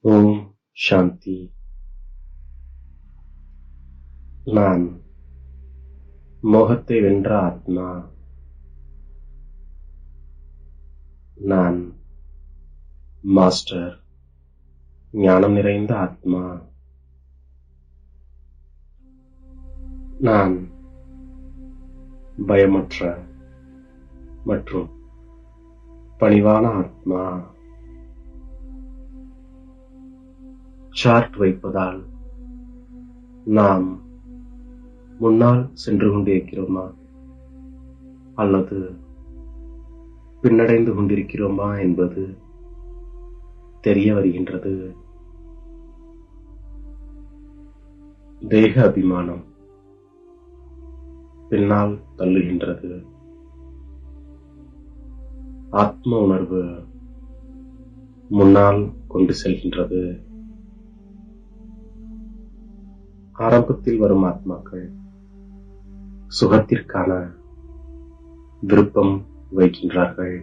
ஓம் சாந்தி. நான் மோகத்தை வென்ற ஆத்மா. நான் மாஸ்டர் ஞானம் நிறைந்த ஆத்மா. நான் பயமற்ற மற்றும் பணிவான ஆத்மா. சார்ட் வைப்பதால் நாம் முன்னால் சென்று கொண்டிருக்கிறோமா அல்லது பின்னடைந்து கொண்டிருக்கிறோமா என்பது தெரிய வருகின்றது. தேக அபிமானம் பின்னால் தள்ளுகின்றது. ஆத்ம உணர்வு முன்னால் கொண்டு செல்கின்றது. ஆரம்பத்தில் வரும் ஆத்மாக்கள் சுகத்திற்கான விருப்பம் வைக்கின்றார்கள்.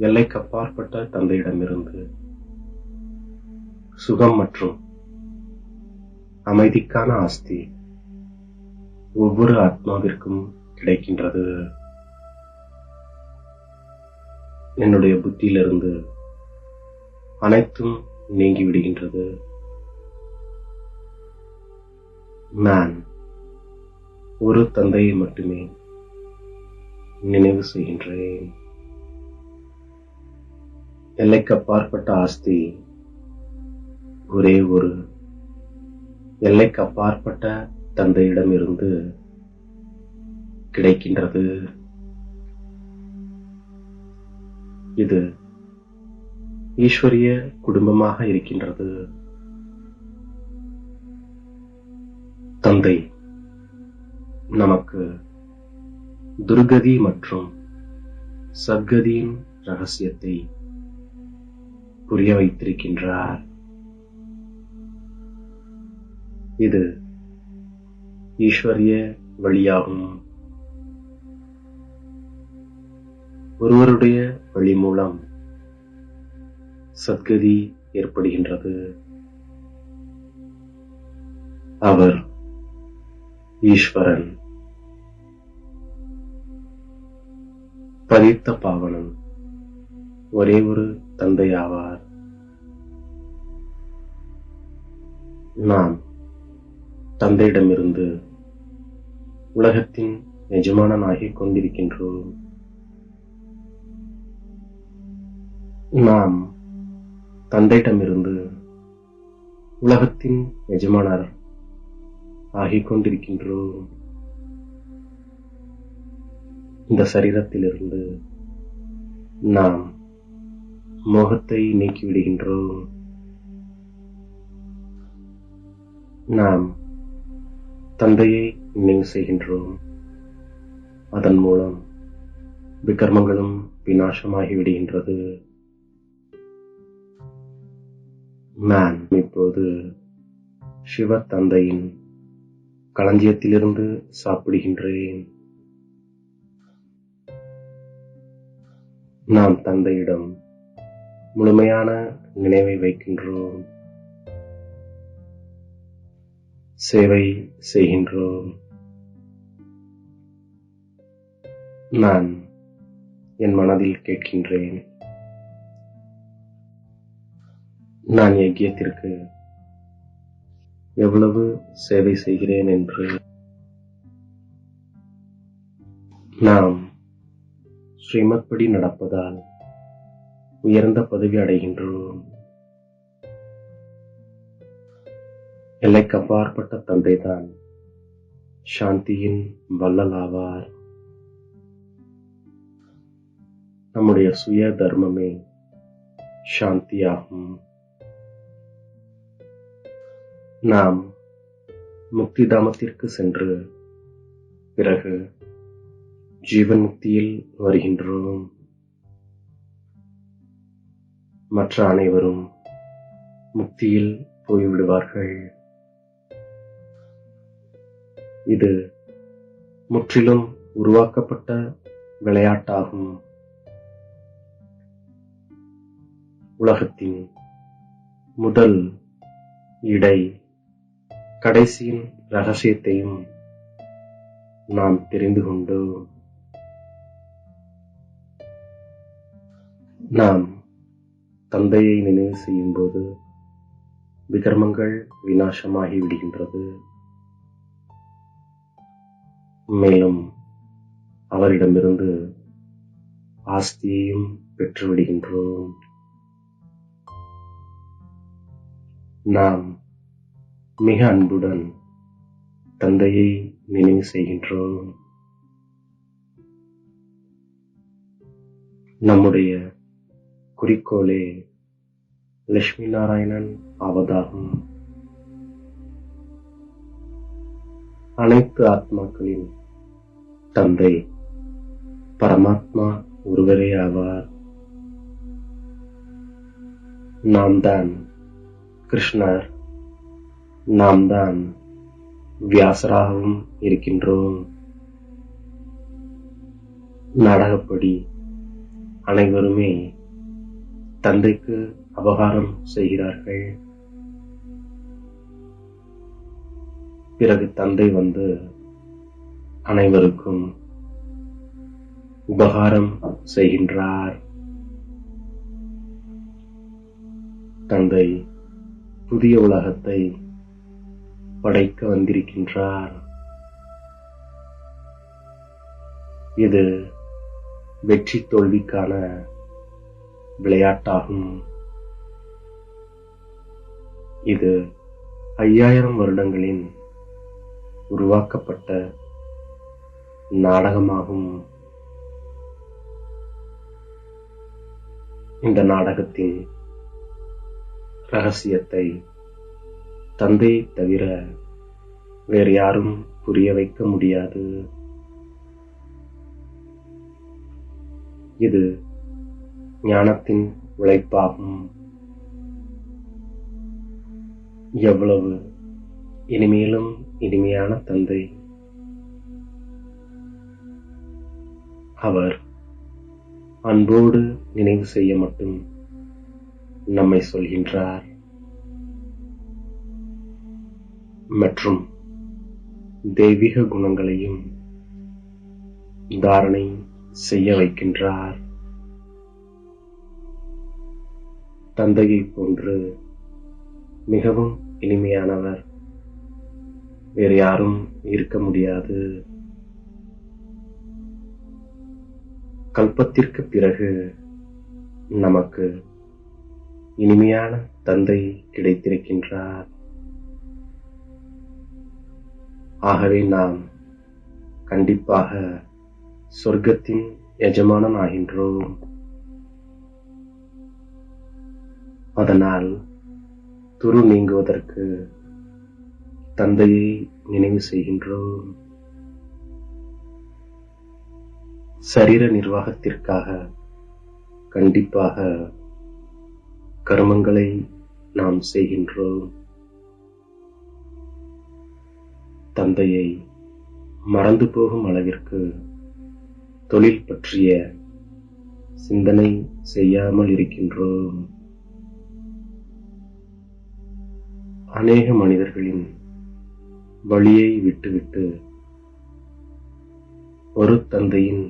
எல்லைக்கு அப்பாற்பட்ட தந்தையிடமிருந்து சுகம் மற்றும் அமைதிக்கான ஆஸ்தி ஒவ்வொரு ஆத்மாவிற்கும் கிடைக்கின்றது. என்னுடைய புத்தியிலிருந்து அனைத்தும் நீங்கிவிடுகின்றது. நான் ஒரு தந்தையை மட்டுமே நினைவு செய்கின்றேன். எல்லைக்கு அப்பாற்பட்ட ஆஸ்தி ஒரே ஒரு எல்லைக்கு அப்பாற்பட்ட தந்தையிடமிருந்து கிடைக்கின்றது. இது ஈஸ்வரிய குடும்பமாக இருக்கின்றது. தந்தை நமக்கு துர்கதி மற்றும் சத்கதியின் ரகசியத்தை புரிய வைத்திருக்கின்றார். இது ஈஸ்வரிய வழியாகும். ஒருவருடைய வழி மூலம் சத்கதி ஏற்படுகின்றது. அவர் ஈஸ்வரன், பதித்த பாவனன், ஒரே ஒரு தந்தையாவார். நாம் தந்தையிடமிருந்து உலகத்தின் எஜமானனாகிக் கொண்டிருக்கின்றோம். நாம் தந்தையிடமிருந்து உலகத்தின் எஜமானர் ஆகிக் கொண்டிருக்கின்றோம். இந்த சரீரத்திலிருந்து நாம் மோகத்தை நீக்கிவிடுகின்றோம். நாம் தந்தையை நினைவு செய்கின்றோம். அதன் மூலம் விகர்மங்களும் விநாசமாகிவிடுகின்றது. நான் இப்போது சிவ தந்தையின் களஞ்சியத்திலிருந்து சாப்பிடுகின்றேன். நாம் தந்தையிடம் முழுமையான நினைவை வைக்கின்றோம். சேவை செய்கின்றோம். நான் என் மனதில் கேட்கின்றேன், நான் யஜ்யத்திற்கு எவ்வளவு சேவை செய்கிறேன் என்று. நாம் ஸ்ரீமத் படி நடப்பதால் உயர்ந்த பதவி அடைகின்றோம். எல்லைக்கு அப்பாற்பட்ட தந்தைதான் சாந்தியின் வள்ளல் ஆவார். நம்முடைய சுய தர்மமே சாந்தியாகும். நாம் முக்தி தாமத்திற்கு சென்று பிறகு ஜீவன் முக்தியில் வருகின்றோம். மற்ற அனைவரும் முக்தியில் போய்விடுவார்கள். இது முற்றிலும் உருவாக்கப்பட்ட விளையாட்டாகும். உலகத்தின் முதல், இடை, கடைசியின் ரகசியத்தையும் நாம் தெரிந்து கொண்டோம். நாம் தந்தையை நினைவு செய்யும் போது விகர்மங்கள் விநாசமாகி விடுகின்றது. மேலும் அவரிடமிருந்து ஆஸ்தியையும் பெற்றுவிடுகின்றோம். நாம் மிக அன்புடன் தந்தையை நினைவு செய்கின்றோம். நம்முடைய குறிக்கோளே லட்சுமி நாராயணன் ஆவதாகும். அனைத்து ஆத்மாக்களின் தந்தை பரமாத்மா ஒருவரே ஆவார். நாம் தான் கிருஷ்ணர், நாம் தான் வியாசராகவும் இருக்கின்றோம். நாடகப்படி அனைவருமே தந்தைக்கு அபகாரம் செய்கிறார்கள். பிறகு தந்தை வந்து அனைவருக்கும் உபகாரம் செய்கின்றார். தந்தை புதிய உலகத்தை படைக்க வந்திருக்கின்றார். இது வெற்றி தோல்விக்கான விளையாட்டாகும். இது 5000 வருடங்களின் உருவாக்கப்பட்ட நாடகமாகும். இந்த நாடகத்தின் ரகசியத்தை தந்தையை தவிர வேறு யாரும் புரிய வைக்க முடியாது. இது ஞானத்தின் உழைப்பாகும். எவ்வளவு இனிமேலும் இனிமையான தந்தை! அவர் அன்போடு நினைவு செய்ய மட்டும் நம்மை சொல்கின்றார் மற்றும் தெய்வீக குணங்களையும் தாரணை செய்ய வைக்கின்றார். தந்தையை போன்று மிகவும் இனிமையானவர் வேறு யாரும் இருக்க முடியாது. கல்பத்திற்கு பிறகு நமக்கு இனிமையான தந்தை கிடைத்திருக்கின்றார். ஆகவே நாம் கண்டிப்பாக சொர்க்கத்தின் எஜமானன் ஆகின்றோம். அதனால் துரு நீங்குவதற்கு தந்தையை நினைவு செய்கின்றோம். சரீர நிர்வாகத்திற்காக கண்டிப்பாக கர்மங்களை நாம் செய்கின்றோம். தந்தையை மறந்து போகும் அளவிற்கு தொழில் பற்றிய சிந்தனை செய்யாமல் இருக்கின்றோம். அநேக மனிதர்களின் வழியை விட்டுவிட்டு ஒரு தந்தையின்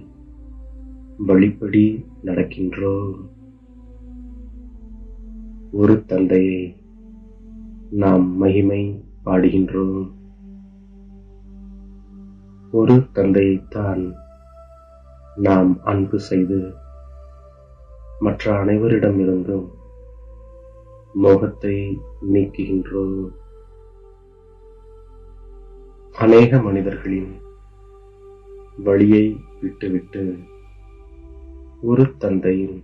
வழிப்படி நடக்கின்றோம். ஒரு தந்தையை நாம் மகிமை பாடுகின்றோம். ஒரு தந்தையைத்தான் நாம் அன்பு செய்து மற்ற அனைவரிடமிருந்தும் மோகத்தை நீக்குகின்றோம். அநேக மனிதர்களின் வழியை விட்டுவிட்டு ஒரு தந்தையின்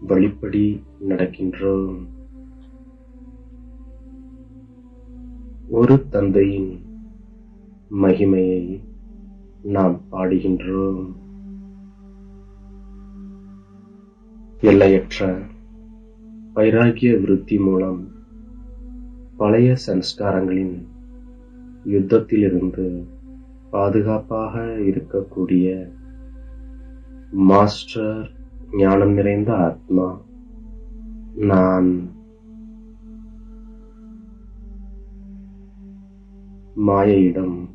வழிப்படி நடக்கின்றோம். ஒரு தந்தையின் மகிமையை நாம் பாடுகின்றோம். எல்லையற்ற வைராகிய விருத்தி மூலம் பழைய சன்ஸ்காரங்களின் யுத்தத்திலிருந்து பாதுகாப்பாக இருக்கக்கூடிய மாஸ்டர் ஞானம் நிறைந்த ஆத்மா நான் மாயையிடம்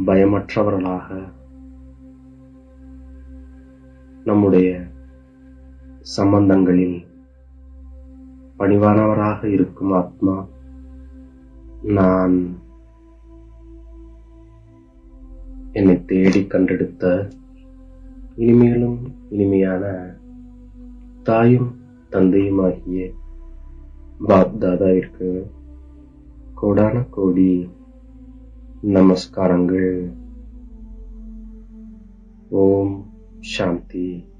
பயமற்றவர்களாக நம்முடைய சம்பந்தங்களில் பணிவானவராக இருக்கும் ஆத்மா. நான் என்னை தேடி கண்டெடுத்த இனிமேலும் இனிமையான தாயும் தந்தையுமாகிய பாப் தாதாவிற்கு கோடான கோடி நமஸ்காரங்கள். ஓம் சாந்தி.